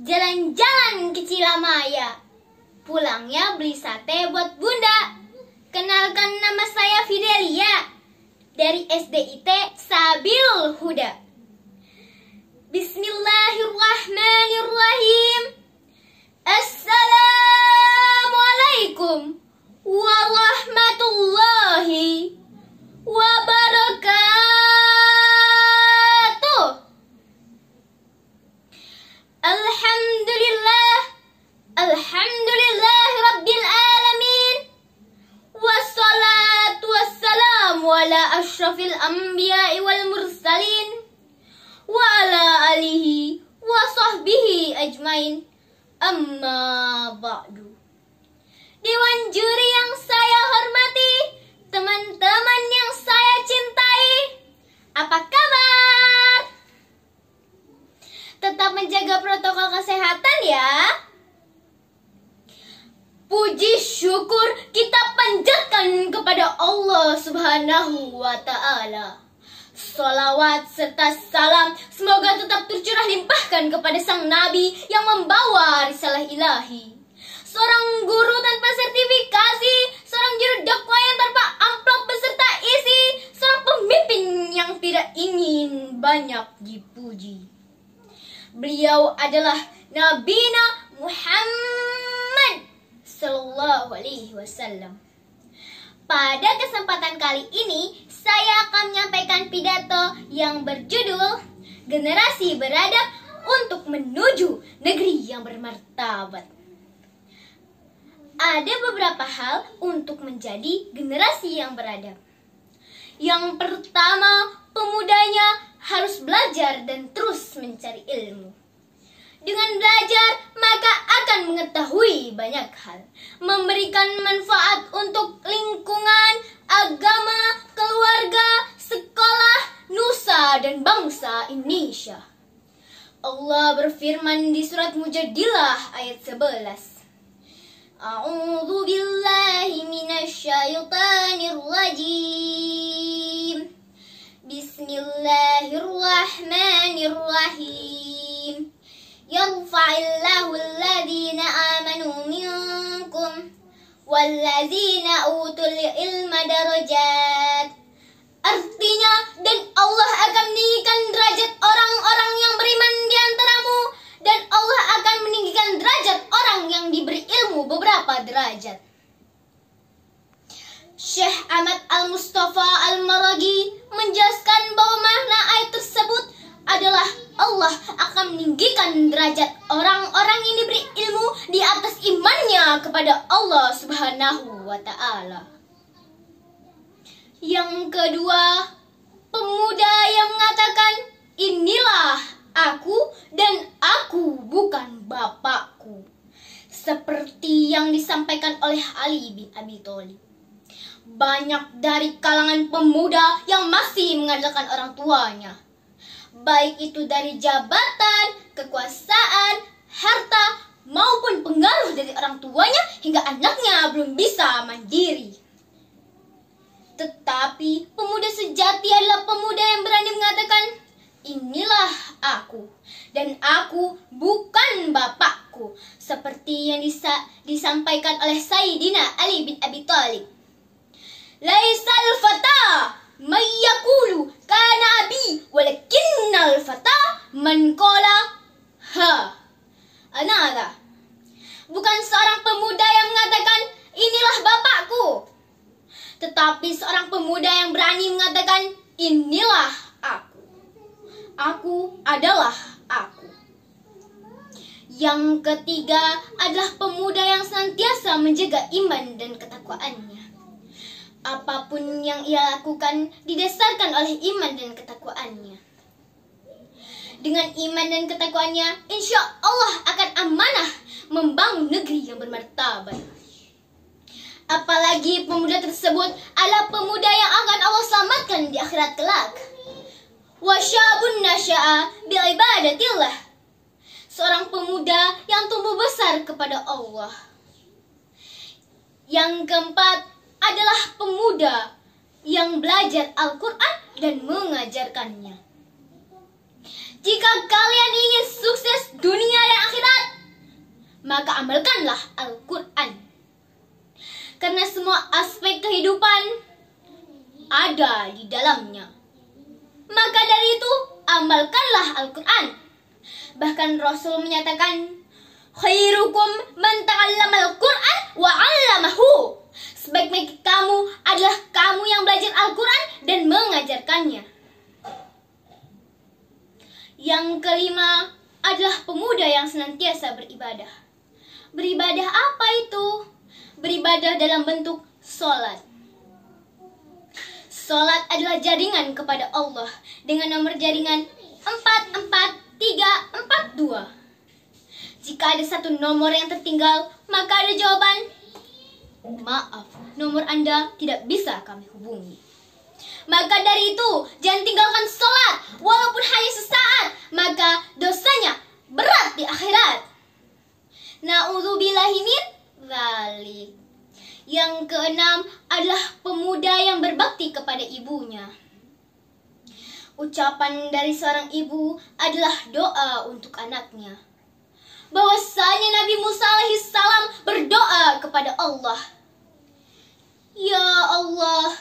Jalan-jalan ke Cilamaya. Pulangnya beli sate buat bunda. Kenalkan, nama saya Fidelia dari SDIT Sabilul Huda. Bismillahirrahmanirrahim. Assalamualaikum warahmatullahi wabarakatuh. Alhamdulillah rabbil alamin. Wassalatu wassalamu ala asyrafil anbiya'i wal mursalin wa ala alihi wa sahbihi ajmain. Amma ba'du. Dewan juri yang saya hormati, teman-teman yang saya cintai, apa kabar? Tetap menjaga protokol kesehatan ya. Puji syukur kita panjatkan kepada Allah Subhanahu wa ta'ala. Salawat serta salam semoga tetap tercurah limpahkan kepada sang Nabi yang membawa risalah ilahi. Seorang guru tanpa sertifikasi, seorang juru dakwah yang tanpa amplop beserta isi, seorang pemimpin yang tidak ingin banyak dipuji. Beliau adalah Nabina Muhammad Sallallahu Alaihi Wasallam. Pada kesempatan kali ini, saya akan menyampaikan pidato yang berjudul Generasi Beradab untuk Menuju Negeri yang Bermartabat. Ada beberapa hal untuk menjadi generasi yang beradab. Yang pertama, pemudanya harus belajar dan terus mencari ilmu. Dengan belajar, maka akan mengetahui banyak hal, memberikan manfaat untuk lingkungan, agama, keluarga, sekolah, nusa, dan bangsa Indonesia. Allah berfirman di surat Mujadilah ayat 11. A'udzu billahi minasyaitonir rajim. Bismillahirrahmanirrahim. Yarfa'illahu alladhina amanu minkum walladzina utul ilma darajat. Artinya, dan Allah akan meninggikan derajat orang-orang yang beriman di antaramu, dan Allah akan meninggikan derajat orang yang diberi ilmu beberapa derajat. Syekh Ahmad Al-Mustafa Al-Maragi menjelaskan bahwa makna ayat tersebut adalah Allah akan meninggikan derajat orang-orang yang diberi ilmu di atas imannya kepada Allah Subhanahu wa ta'ala. Yang kedua, pemuda yang mengatakan, inilah aku dan aku bukan bapakku. Seperti yang disampaikan oleh Ali bin Abi Thalib. Banyak dari kalangan pemuda yang masih mengandalkan orang tuanya. Baik itu dari jabatan, kekuasaan, harta, maupun pengaruh dari orang tuanya hingga anaknya belum bisa mandiri. Tetapi pemuda sejati adalah pemuda yang berani mengatakan, inilah aku dan aku bukan bapakku, seperti yang disampaikan oleh Sayyidina Ali bin Abi Thalib. Laisal fata may yaqulu kana abi walakinnal fata man qala ha anada. Bukan seorang pemuda yang mengatakan inilah bapakku, tetapi seorang pemuda yang berani mengatakan inilah aku. Aku adalah aku. Yang ketiga adalah pemuda yang senantiasa menjaga iman dan ketakwaannya. Apapun yang ia lakukan didasarkan oleh iman dan ketakwaannya. Dengan iman dan ketakwaannya, insya Allah akan amanah membangun negeri yang bermartabat. Apalagi pemuda tersebut adalah pemuda yang akan Allah selamatkan di akhirat kelak. Wasyabun nasya'a bi'ibadatillah. Seorang pemuda yang tumbuh besar kepada Allah. Yang keempat adalah pemuda yang belajar Al-Quran dan mengajarkannya. Jika kalian ingin sukses dunia dan akhirat, maka amalkanlah Al-Quran. Karena semua aspek kehidupan ada di dalamnya. Maka dari itu, amalkanlah Al-Quran. Bahkan Rasul menyatakan, khairukum man ta'allamal Qur'an wa 'allamahu. Sebaik-baik kamu adalah kamu yang belajar Al-Quran dan mengajarkannya. Yang kelima adalah pemuda yang senantiasa beribadah. Beribadah apa itu? Beribadah dalam bentuk sholat. Sholat adalah jaringan kepada Allah dengan nomor jaringan 44342. Jika ada satu nomor yang tertinggal, maka ada jawaban, maaf, nomor Anda tidak bisa kami hubungi. Maka dari itu, jangan tinggalkan sholat, walaupun hanya sesaat, maka dosanya berat di akhirat. Na'udzubillahi min dzalik. Yang keenam adalah pemuda yang berbakti kepada ibunya. Ucapan dari seorang ibu adalah doa untuk anaknya. Bahwasanya Nabi Musa alaihissalam berdoa kepada Allah, ya Allah,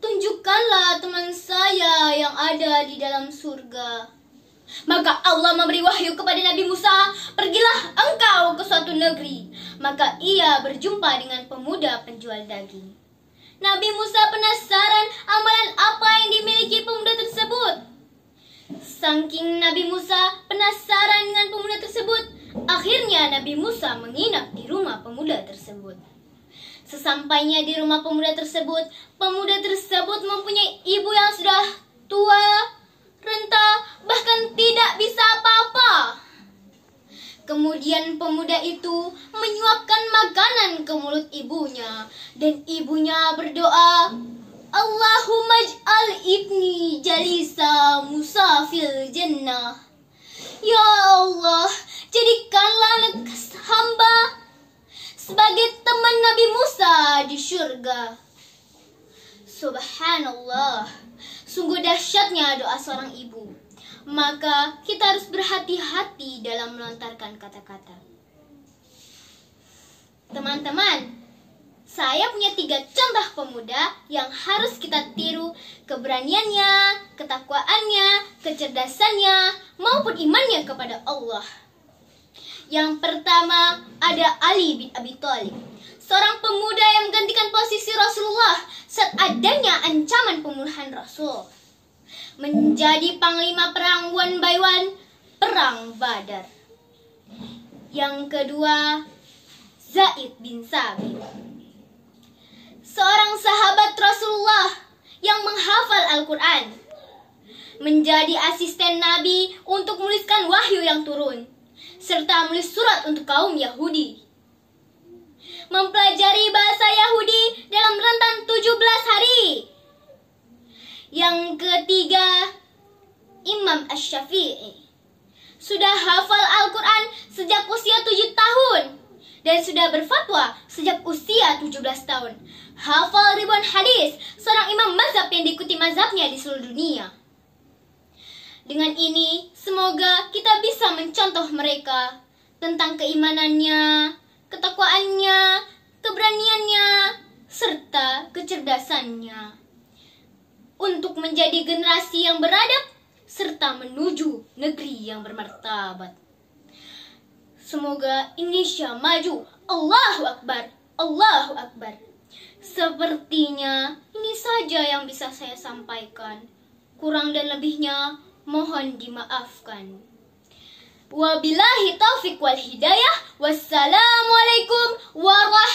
tunjukkanlah teman saya yang ada di dalam surga. Maka Allah memberi wahyu kepada Nabi Musa, pergilah engkau ke suatu negeri. Maka ia berjumpa dengan pemuda penjual daging. Nabi Musa penasaran amalan apa yang dimiliki pemuda tersebut. Saking Nabi Musa penasaran dengan pemuda tersebut, akhirnya Nabi Musa menginap di rumah pemuda tersebut. Sesampainya di rumah pemuda tersebut mempunyai ibu yang sudah tua, renta, bahkan tidak bisa apa-apa. Kemudian pemuda itu menyuapkan makanan ke mulut ibunya, dan ibunya berdoa, Allahumma ij'al ibni jalisa Musa fil jannah. Ya Allah, jadikanlah anak hamba sebagai teman Nabi Musa di surga. Subhanallah, sungguh dahsyatnya doa seorang ibu. Maka kita harus berhati-hati dalam melontarkan kata-kata. Teman-teman, saya punya 3 contoh pemuda yang harus kita tiru keberaniannya, ketakwaannya, kecerdasannya, maupun imannya kepada Allah. Yang pertama ada Ali bin Abi Thalib, seorang pemuda yang menggantikan posisi Rasulullah saat adanya ancaman pembunuhan Rasul. Menjadi panglima perang one by one, perang Badar. Yang kedua, Zaid bin Sabit, seorang sahabat Rasulullah yang menghafal Al-Quran, menjadi asisten Nabi untuk menuliskan wahyu yang turun, serta menulis surat untuk kaum Yahudi. Mempelajari bahasa Yahudi dalam rentan 17 hari. Yang ketiga, Imam Asy-Syafi'i, sudah hafal Al-Quran sejak usia 7 tahun dan sudah berfatwa sejak usia 17 tahun. Hafal ribuan hadis, seorang imam mazhab yang diikuti mazhabnya di seluruh dunia. Dengan ini, semoga kita bisa mencontoh mereka tentang keimanannya, ketakwaannya, keberaniannya, serta kecerdasannya, untuk menjadi generasi yang beradab serta menuju negeri yang bermartabat. Semoga Indonesia maju. Allahu Akbar, Allahu Akbar. Sepertinya ini saja yang bisa saya sampaikan. Kurang dan lebihnya mohon dimaafkan. Wabillahi taufiq wal hidayah. Wassalamualaikum warahmatullahi